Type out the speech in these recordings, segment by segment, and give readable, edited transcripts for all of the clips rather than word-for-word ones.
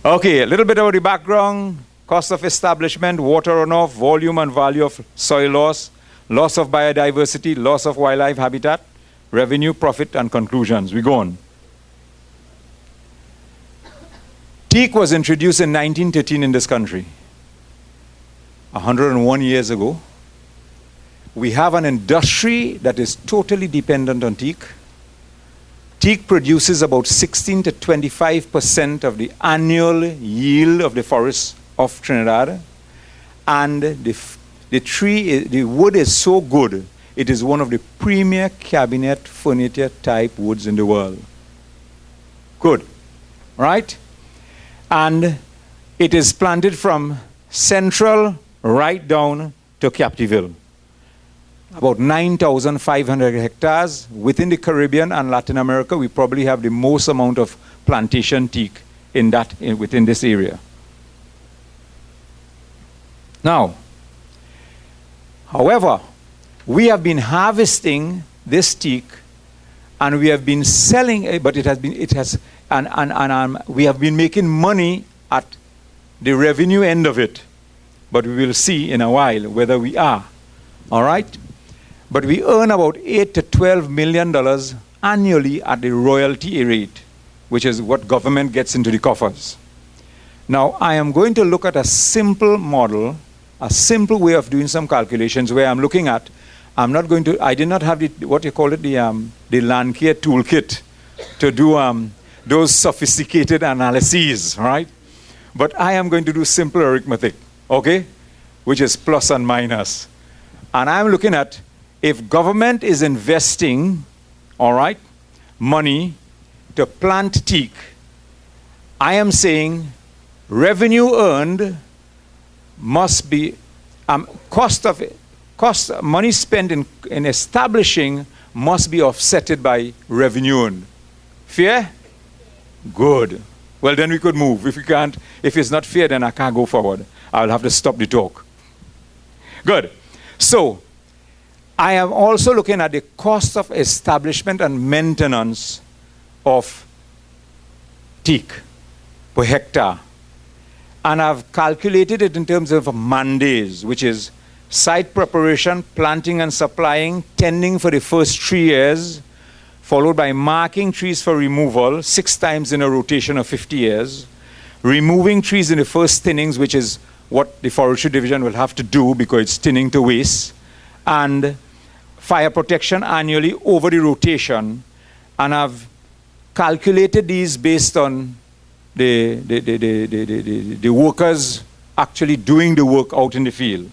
Okay, a little bit about the background. Cost of establishment, water runoff, volume and value of soil loss, loss of biodiversity, loss of wildlife habitat, revenue, profit, and conclusions. We go on. Teak was introduced in 1913 in this country, 101 years ago. We have an industry that is totally dependent on teak. Teak produces about 16 to 25% of the annual yield of the forests of Trinidad, and the wood is so good, it is one of the premier cabinet furniture type woods in the world. Good, right? And it is planted from Central right down to Captiville. About 9,500 hectares. Within the Caribbean and Latin America, we probably have the most amount of plantation teak within this area. Now, however, we have been harvesting this teak and we have been selling it, but we have been making money at the revenue end of it. But we will see in a while whether we are. All right? But we earn about $8 to $12 million annually at the royalty rate, which is what government gets into the coffers. Now, I am going to look at a simple model, a simple way of doing some calculations where I'm looking at, I did not have the Landcare toolkit to do those sophisticated analyses, right? But I am going to do simple arithmetic, okay? Which is plus and minus. And I'm looking at if government is investing, all right, money to plant teak, I am saying revenue earned must be, money spent in establishing must be offsetted by revenue earned. Fair? Good. Well, then we could move. If we can't, if it's not fair, then I can't go forward. I'll have to stop the talk. Good. So, I am also looking at the cost of establishment and maintenance of teak per hectare. And I've calculated it in terms of man days, which is site preparation, planting and supplying, tending for the first 3 years, followed by marking trees for removal 6 times in a rotation of 50 years, removing trees in the first thinnings, which is what the forestry division will have to do because it's thinning to waste, and fire protection annually over the rotation. And I've calculated these based on the workers actually doing the work out in the field.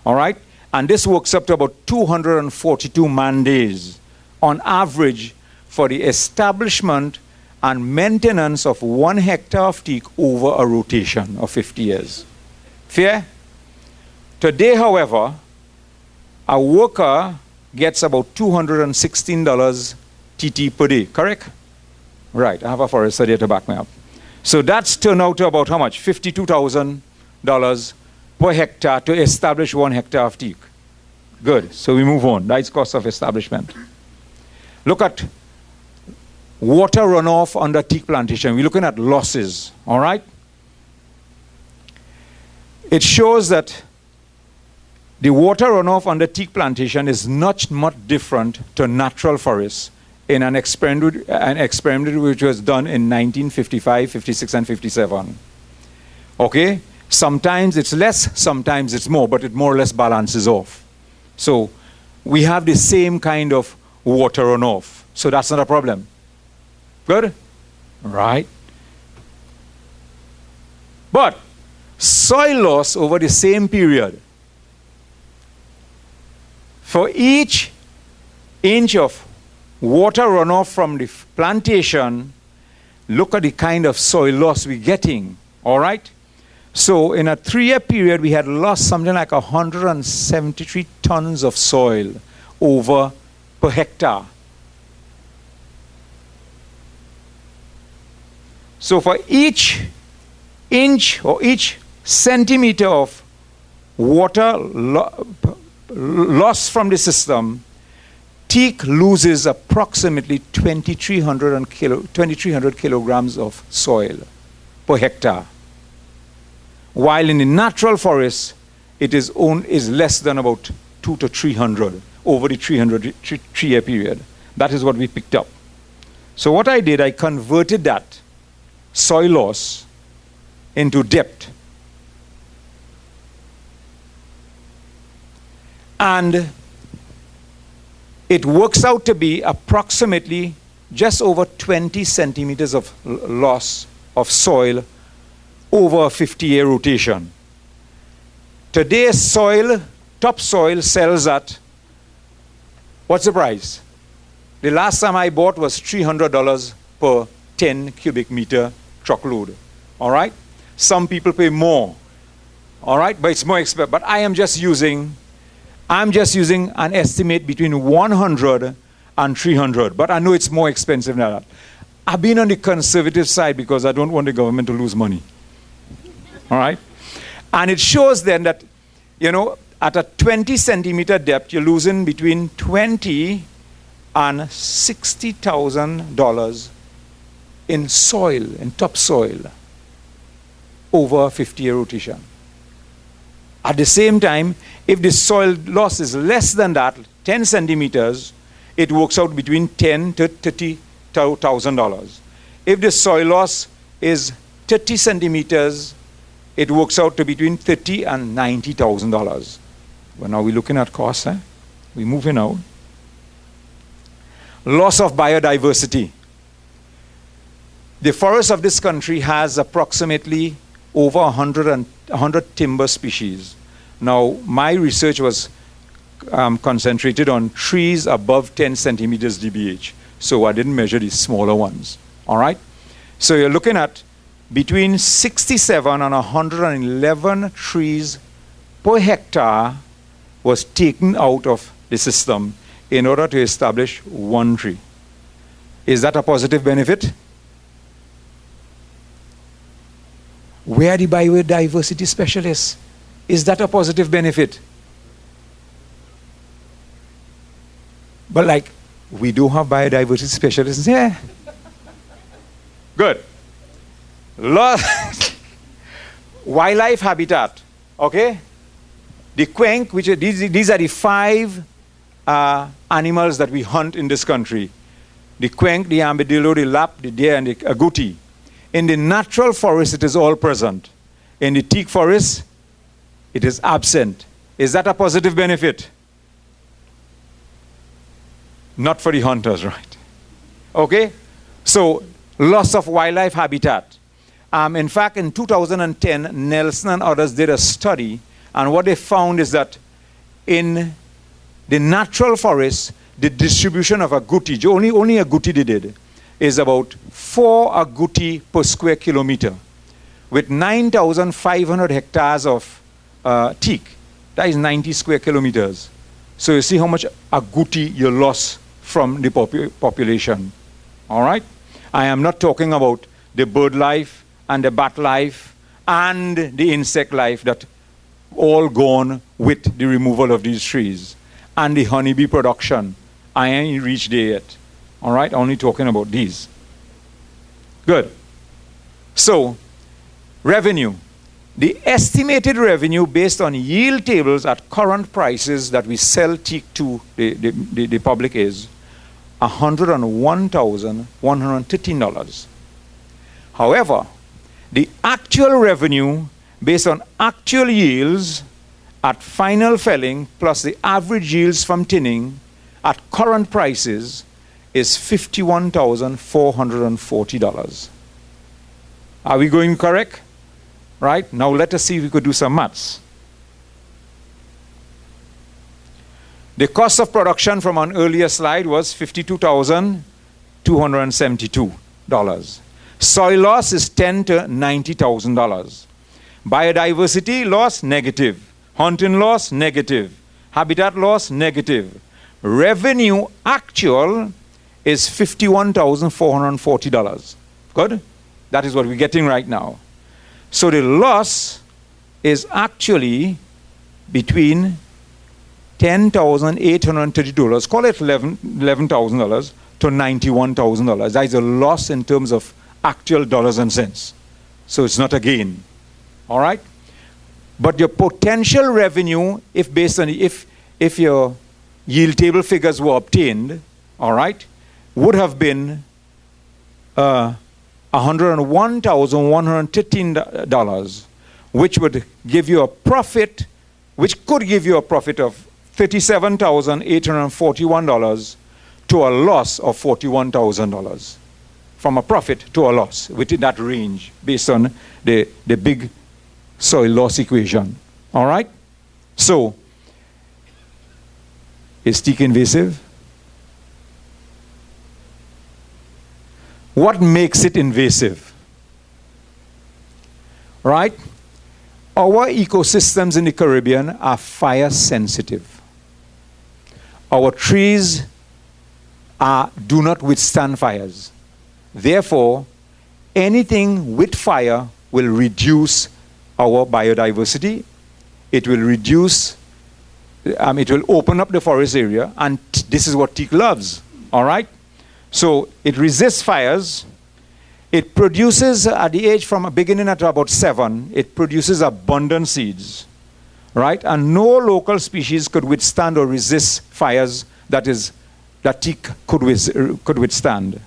All right? And this works up to about 242 man days on average for the establishment and maintenance of 1 hectare of teak over a rotation of 50 years. Fair? Today, however, a worker gets about $216 TT per day, correct? Right, I have a forester there to back me up. So that's turned out to about how much? $52,000 per hectare to establish 1 hectare of teak. Good, so we move on. That's cost of establishment. Look at water runoff under teak plantation. We're looking at losses, all right? It shows that the water runoff under teak plantation is not much different to natural forests in an experiment which was done in 1955, 56, and 57. Okay? Sometimes it's less, sometimes it's more, but it more or less balances off. So we have the same kind of water runoff. So that's not a problem. Good? Right. But soil loss over the same period, for each inch of water runoff from the plantation, look at the kind of soil loss we're getting, all right? So in a 3-year period, we had lost something like 173 tons of soil over per hectare. So for each inch or each centimeter of water loss from the system, teak loses approximately 2,300 kilograms of soil per hectare. while in the natural forest, it is less than about 200 to 300 over the 3-year period. That is what we picked up. So what I did, I converted that soil loss into depth. And it works out to be approximately just over 20 centimeters of loss of soil over a 50-year rotation. Today's soil, topsoil, sells at, what's the price? The last time I bought was $300 per 10 cubic meter truckload. All right? Some people pay more. All right? But it's more expensive. But I'm just using an estimate between 100 and 300. But I know it's more expensive than that. I've been on the conservative side because I don't want the government to lose money. All right? And it shows then that, you know, at a 20 centimeter depth, you're losing between $20,000 and $60,000 in soil, in topsoil, over a 50-year rotation. At the same time, if the soil loss is less than that, 10 centimeters, it works out between $10,000 to $30,000. If the soil loss is 30 centimeters, it works out to between $30,000 and $90,000. Well, now we're looking at costs, eh? We're moving out. Loss of biodiversity. The forest of this country has approximately over 100 timber species. Now, my research was concentrated on trees above 10 centimeters dBH. So I didn't measure the smaller ones. All right? So you're looking at between 67 and 111 trees per hectare was taken out of the system in order to establish one tree. Is that a positive benefit? Where are the biodiversity specialists? Is that a positive benefit? But like, we do have biodiversity specialists. Yeah. Good. Wildlife habitat. Okay? The quench, which are, these are the 5 animals that we hunt in this country. The quench, the armadillo, the lap, the deer, and the agouti. In the natural forest, it is all present. In the teak forest, it is absent. Is that a positive benefit? Not for the hunters, right? Okay? So, loss of wildlife habitat. In fact, in 2010, Nelson and others did a study, and what they found is that in the natural forest, the distribution of agouti, only agouti they did, is about 4 agouti per square kilometer, with 9,500 hectares of teak. That is 90 square kilometers. So you see how much agouti you lost from the population. All right? I am not talking about the bird life and the bat life and the insect life that all gone with the removal of these trees. And the honeybee production. I ain't reached there yet. All right? Only talking about these. Good. So, revenue. The estimated revenue based on yield tables at current prices that we sell teak to the public is $101,113. However, the actual revenue based on actual yields at final felling plus the average yields from tinning at current prices is $51,440. Are we going correct? Right? Now let us see if we could do some maths. The cost of production from an earlier slide was $52,272. Soil loss is $10,000 to $90,000. Biodiversity loss, negative. Hunting loss, negative. Habitat loss, negative. Revenue actual is $51,440. Good? That is what we're getting right now. So the loss is actually between $10,832, call it $11,000 to $91,000. That is a loss in terms of actual dollars and cents. So it's not a gain. All right? But your potential revenue, if based on if your yield table figures were obtained, all right, would have been $101,113, which would give you a profit, which could give you a profit of $37,841 to a loss of $41,000. From a profit to a loss within that range based on the big soil loss equation. All right? So, is teak invasive? What makes it invasive? Right? Our ecosystems in the Caribbean are fire sensitive. Our trees do not withstand fires. Therefore, anything with fire will reduce our biodiversity. It will reduce, it will open up the forest area, and this is what teak loves, all right? So it resists fires. It produces, at the age from a beginning at about 7, it produces abundant seeds, right? And no local species could withstand or resist fires that teak could withstand.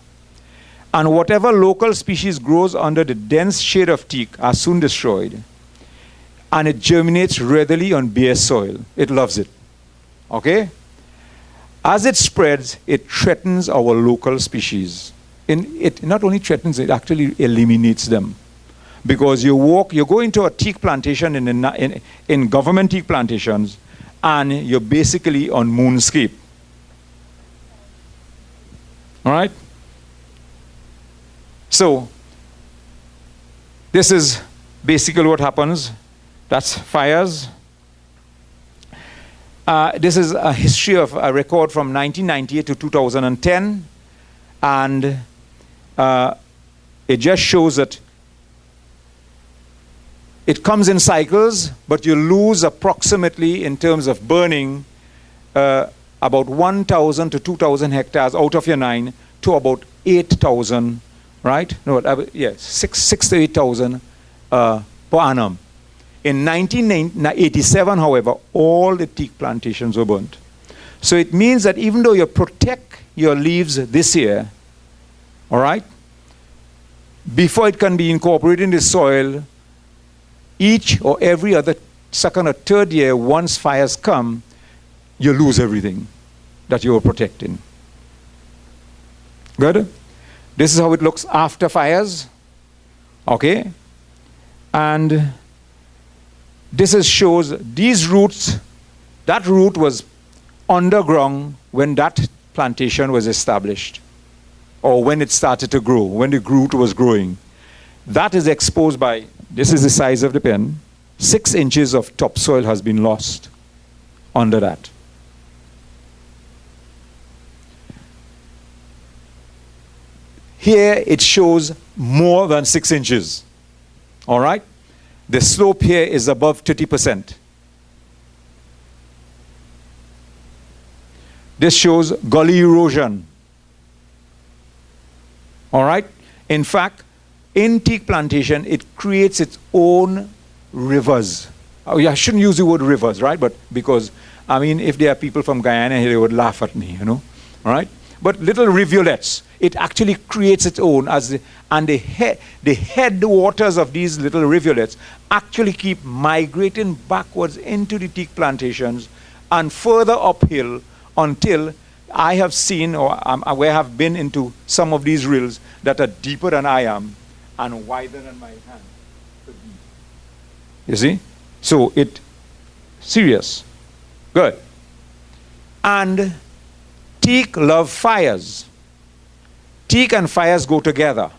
And whatever local species grows under the dense shade of teak are soon destroyed. And it germinates readily on bare soil. It loves it. Okay? As it spreads, it threatens our local species. It not only threatens, it actually eliminates them. Because you go into a teak plantation in government teak plantations, and you're basically on moonscape. All right? So, this is basically what happens. That's fires. This is a history of a record from 1998 to 2010. And it just shows that it comes in cycles, but you lose approximately, in terms of burning, about 1,000 to 2,000 hectares out of your 9 to about 8,000. Right? No, yes, 6 to 8,000 per annum. In 1987, however, all the teak plantations were burnt. So it means that even though you protect your leaves this year, all right, before it can be incorporated in the soil, each or every other second or third year, once fires come, you lose everything that you were protecting. Good? This is how it looks after fires. Okay? And this shows these roots. That root was underground when that plantation was established, or when it started to grow, when the root was growing. That is exposed by, this is the size of the pen, 6 inches of topsoil has been lost under that. Here it shows more than 6 inches. All right? The slope here is above 30%. This shows gully erosion. All right? In fact, in teak plantation, it creates its own rivers. Oh, yeah, I shouldn't use the word rivers, right? But because, I mean, if there are people from Guyana here, they would laugh at me, you know? All right? But little rivulets, it actually creates its own, and the headwaters of these little rivulets actually keep migrating backwards into the teak plantations and further uphill until I have seen, or I have been into some of these rills that are deeper than I am and wider than my hand. You see? So it, serious. Good. And teak love fires. Teak and fires go together.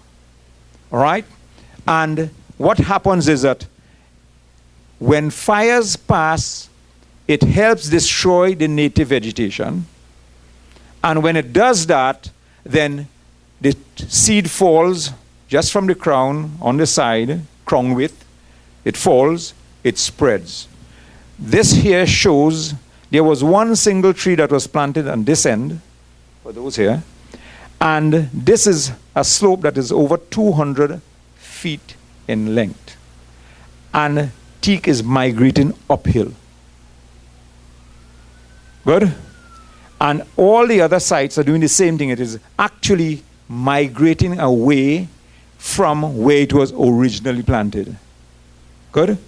All right? And what happens is that when fires pass, it helps destroy the native vegetation. And when it does that, then the seed falls just from the crown on the side, crown width. It falls, it spreads. This here shows there was one single tree that was planted on this end, for those here, and this is a slope that is over 200 feet in length. And teak is migrating uphill. Good? And all the other sites are doing the same thing. It is actually migrating away from where it was originally planted. Good?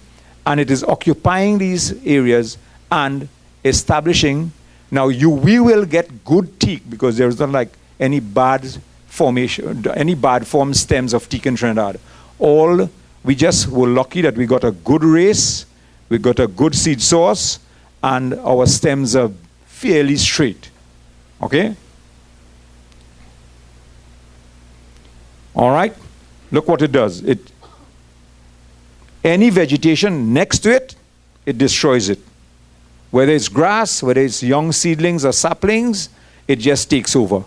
And it is occupying these areas and establishing. Now we will get good teak because there is not like any bad formation, any bad form stems of teak in Trinidad. We just were lucky that we got a good race, we got a good seed source, and our stems are fairly straight. Okay? All right? Look what it does. Any vegetation next to it, it destroys it. Whether it's grass, whether it's young seedlings or saplings, it just takes over.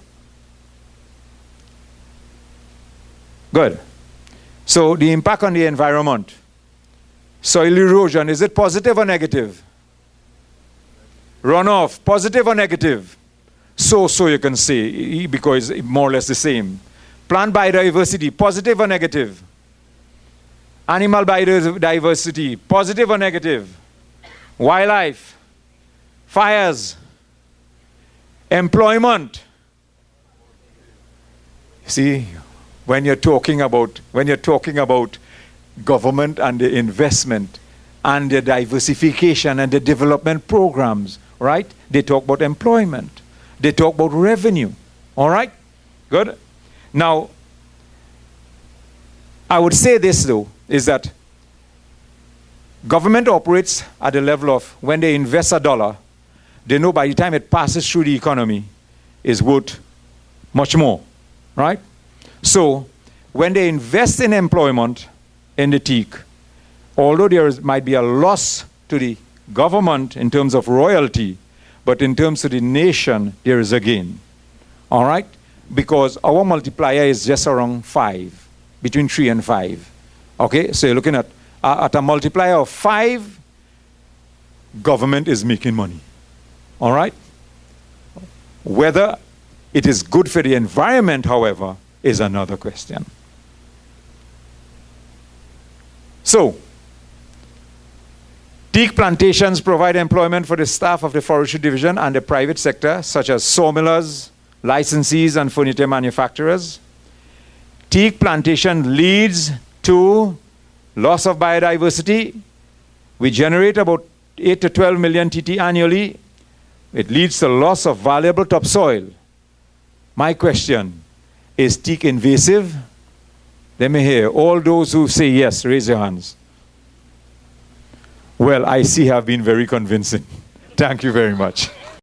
Good. So the impact on the environment. Soil erosion, is it positive or negative? Runoff, positive or negative? So you can say, because it's more or less the same. Plant biodiversity, positive or negative? Animal biodiversity, positive or negative? Wildlife, fires, employment. See, when you're talking about government and the investment and the diversification and the development programs, right? They talk about employment. They talk about revenue. All right? Good? Now, I would say this, though, is that government operates at the level of when they invest $1, they know by the time it passes through the economy, it's worth much more. Right? So, when they invest in employment in the TEAK, although might be a loss to the government in terms of royalty, but in terms of the nation, there is a gain. All right? Because our multiplier is just around 5, between 3 and 5. Okay? So you're looking at a multiplier of 5, government is making money. All right? Whether it is good for the environment, however, is another question. So, teak plantations provide employment for the staff of the forestry division and the private sector, such as sawmillers, licensees, and furniture manufacturers. Teak plantation leads to loss of biodiversity. We generate about 8 to 12 million TT annually. It leads to loss of valuable topsoil. My question, is teak invasive? Let me hear. All those who say yes, raise your hands. Well, I see have been very convincing. Thank you very much.